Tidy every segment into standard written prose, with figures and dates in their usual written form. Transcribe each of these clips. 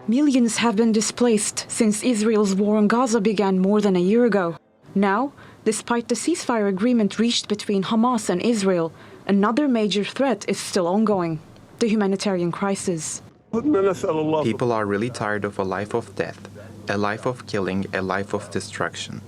Millions have been displaced since Israel's war on Gaza began more than a year ago. Now, despite the ceasefire agreement reached between Hamas and Israel, another major threat is still ongoing: the humanitarian crisis. People are really tired of a life of death, a life of killing, a life of destruction.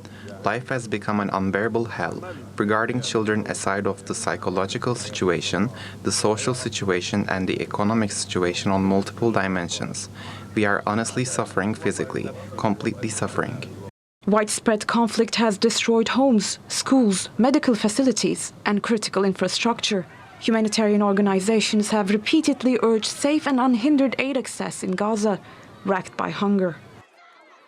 Life has become an unbearable hell, regarding children aside of the psychological situation, the social situation and the economic situation on multiple dimensions. We are honestly suffering physically, completely suffering. Widespread conflict has destroyed homes, schools, medical facilities, and critical infrastructure. Humanitarian organizations have repeatedly urged safe and unhindered aid access in Gaza, racked by hunger.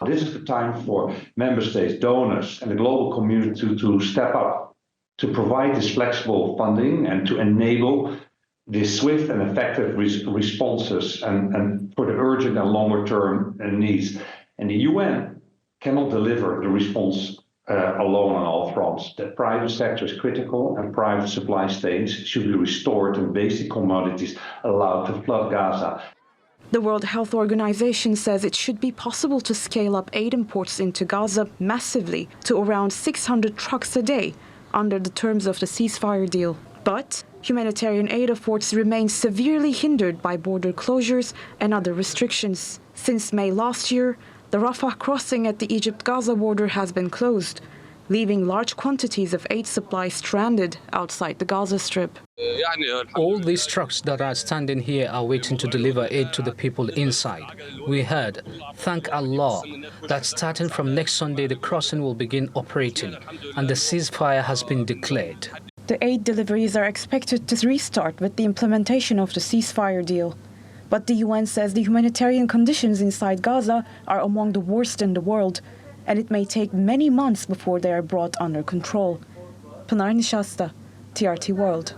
This is the time for member states, donors, and the global community to step up, to provide this flexible funding and to enable these swift and effective responses and for the urgent and longer term needs. And the UN cannot deliver the response alone on all fronts. The private sector is critical, and private supply stations should be restored and basic commodities allowed to flood Gaza. The World Health Organization says it should be possible to scale up aid imports into Gaza massively to around 600 trucks a day under the terms of the ceasefire deal. But humanitarian aid efforts remain severely hindered by border closures and other restrictions. Since May last year, the Rafah crossing at the Egypt-Gaza border has been closed, leaving large quantities of aid supplies stranded outside the Gaza Strip. All these trucks that are standing here are waiting to deliver aid to the people inside. We heard, thank Allah, that starting from next Sunday the crossing will begin operating and the ceasefire has been declared. The aid deliveries are expected to restart with the implementation of the ceasefire deal. But the UN says the humanitarian conditions inside Gaza are among the worst in the world, and it may take many months before they are brought under control. Pinar Nisasta, TRT World.